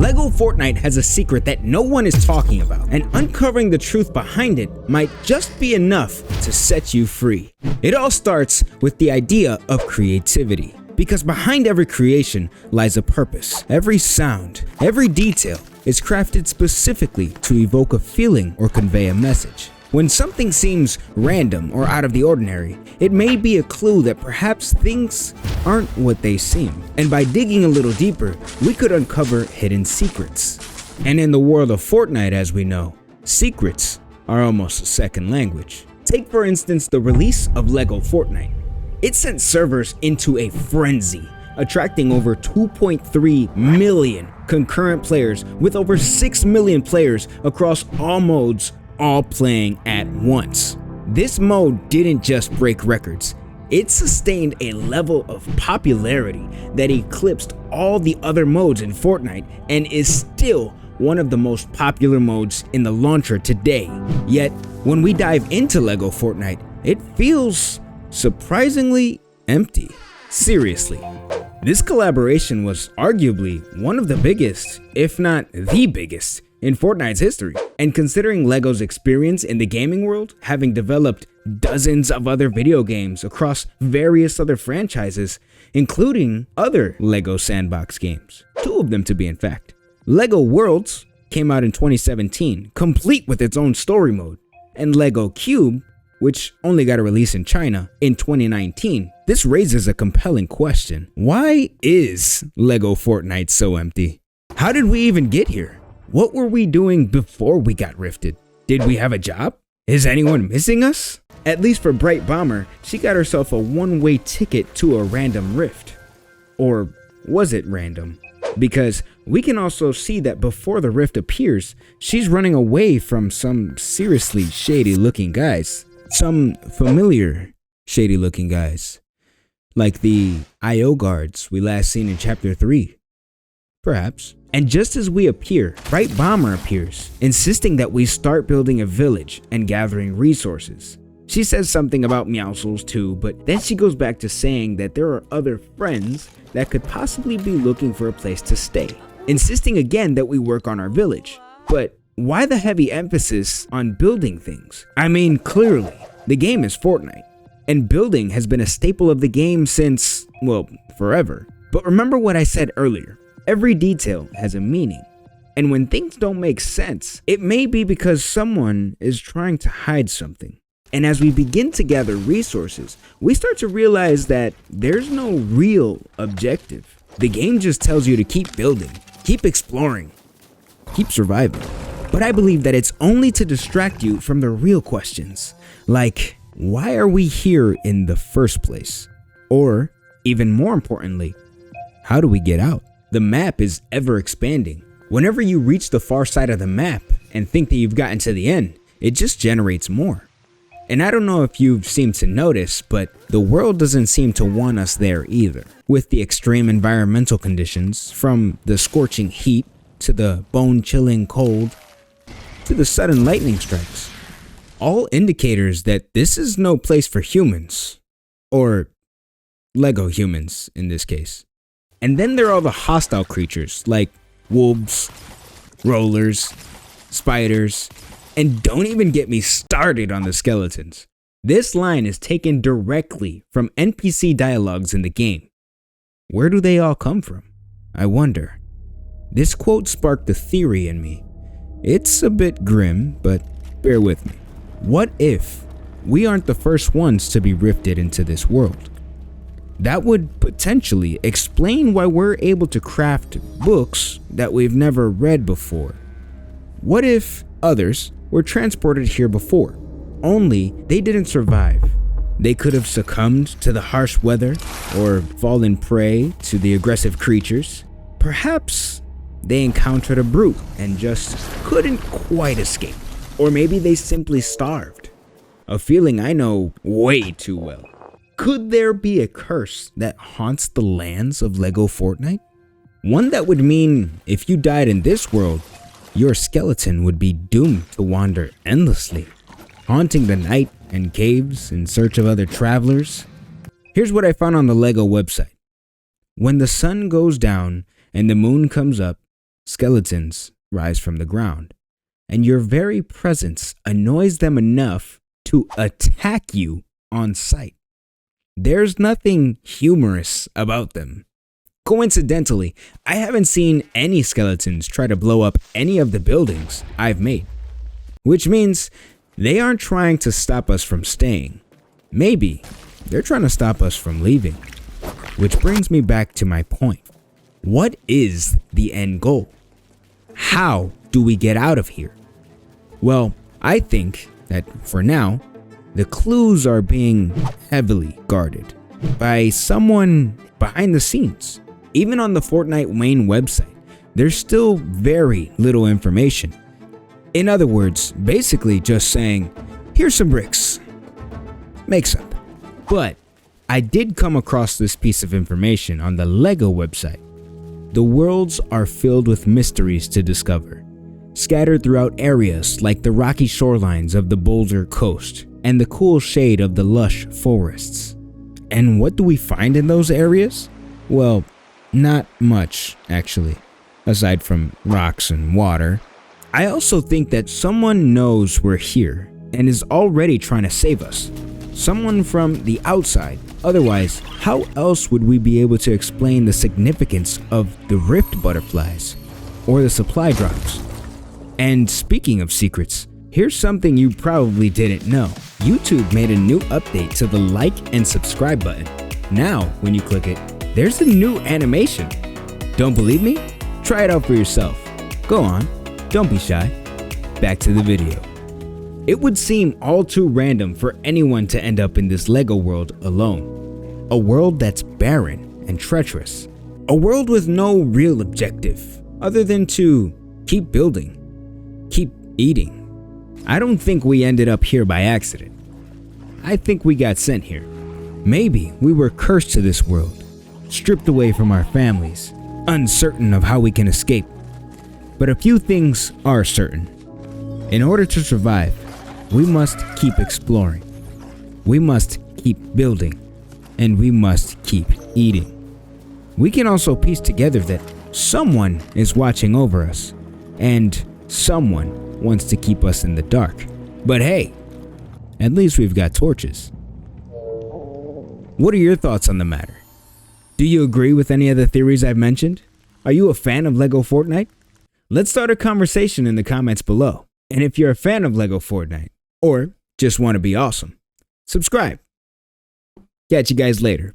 Lego Fortnite has a secret that no one is talking about, and uncovering the truth behind it might just be enough to set you free. It all starts with the idea of creativity, because behind every creation lies a purpose. Every sound, every detail is crafted specifically to evoke a feeling or convey a message. When something seems random or out of the ordinary, it may be a clue that perhaps things aren't what they seem. And by digging a little deeper, we could uncover hidden secrets. And in the world of Fortnite, as we know, secrets are almost a second language. Take for instance the release of Lego Fortnite. It sent servers into a frenzy, attracting over 2.3 million concurrent players with over 6 million players across all modes, all playing at once. This mode didn't just break records, it sustained a level of popularity that eclipsed all the other modes in Fortnite and is still one of the most popular modes in the launcher today. Yet, when we dive into Lego Fortnite, it feels surprisingly empty. Seriously, this collaboration was arguably one of the biggest, if not the biggest, in Fortnite's history. And considering Lego's experience in the gaming world, having developed dozens of other video games across various other franchises, including other Lego sandbox games, 2 of them to be in fact. Lego Worlds came out in 2017, complete with its own story mode, and Lego Cube, which only got a release in China in 2019. This raises a compelling question. Why is Lego Fortnite so empty? How did we even get here? What were we doing before we got rifted? Did we have a job? Is anyone missing us? At least for Bright Bomber, she got herself a one-way ticket to a random rift. Or was it random? Because we can also see that before the rift appears, she's running away from some seriously shady looking guys. Some familiar shady looking guys. Like the IO guards we last seen in chapter 3. Perhaps. And just as we appear, Bright Bomber appears, insisting that we start building a village and gathering resources. She says something about Meowscles too, but then she goes back to saying that there are other friends that could possibly be looking for a place to stay, insisting again that we work on our village. But why the heavy emphasis on building things? I mean, clearly, the game is Fortnite, and building has been a staple of the game since, well, forever. But remember what I said earlier. Every detail has a meaning, and when things don't make sense, it may be because someone is trying to hide something. And as we begin to gather resources, we start to realize that there's no real objective. The game just tells you to keep building, keep exploring, keep surviving. But I believe that it's only to distract you from the real questions, like, why are we here in the first place? Or, even more importantly, how do we get out? The map is ever expanding. Whenever you reach the far side of the map and think that you've gotten to the end, it just generates more. And I don't know if you've seemed to notice, but the world doesn't seem to want us there either. With the extreme environmental conditions, from the scorching heat to the bone-chilling cold to the sudden lightning strikes, all indicators that this is no place for humans, or Lego humans in this case. And then there are all the hostile creatures like wolves, rollers, spiders, and don't even get me started on the skeletons. This line is taken directly from NPC dialogues in the game. Where do they all come from? I wonder. This quote sparked a theory in me. It's a bit grim, but bear with me. What if we aren't the first ones to be rifted into this world? That would potentially explain why we're able to craft books that we've never read before. What if others were transported here before, only they didn't survive? They could have succumbed to the harsh weather or fallen prey to the aggressive creatures. Perhaps they encountered a brute and just couldn't quite escape. Or maybe they simply starved. A feeling I know way too well. Could there be a curse that haunts the lands of Lego Fortnite? One that would mean if you died in this world, your skeleton would be doomed to wander endlessly, haunting the night and caves in search of other travelers. Here's what I found on the Lego website. When the sun goes down and the moon comes up, Skeletons rise from the ground, and your very presence annoys them enough to attack you on sight. There's nothing humorous about them. Coincidentally, I haven't seen any skeletons try to blow up any of the buildings I've made, which means they aren't trying to stop us from staying. Maybe they're trying to stop us from leaving. Which brings me back to my point. What is the end goal? How do we get out of here? Well, I think that for now, the clues are being heavily guarded by someone behind the scenes. Even on the Fortnite Wayne website, there's still very little information. In other words, basically just saying, here's some bricks, make something. But I did come across this piece of information on the Lego website. The worlds are filled with mysteries to discover, scattered throughout areas like the rocky shorelines of the Boulder Coast and the cool shade of the lush forests. And what do we find in those areas? Well, not much, actually, aside from rocks and water. I also think that someone knows we're here and is already trying to save us. Someone from the outside. Otherwise, how else would we be able to explain the significance of the rift butterflies or the supply drops? And speaking of secrets, here's something you probably didn't know. YouTube made a new update to the like and subscribe button. Now, when you click it, there's a new animation. Don't believe me? Try it out for yourself. Go on, don't be shy. Back to the video. It would seem all too random for anyone to end up in this Lego world alone. A world that's barren and treacherous. A world with no real objective other than to keep building, keep eating. I don't think we ended up here by accident. I think we got sent here. Maybe we were cursed to this world, stripped away from our families, uncertain of how we can escape. But a few things are certain. In order to survive, we must keep exploring. We must keep building. And we must keep eating. We can also piece together that someone is watching over us, and someone wants to keep us in the dark. But hey, at least we've got torches. What are your thoughts on the matter? Do you agree with any of the theories I've mentioned? Are you a fan of Lego Fortnite? Let's start a conversation in the comments below. And if you're a fan of Lego Fortnite, or just want to be awesome, subscribe. Catch you guys later.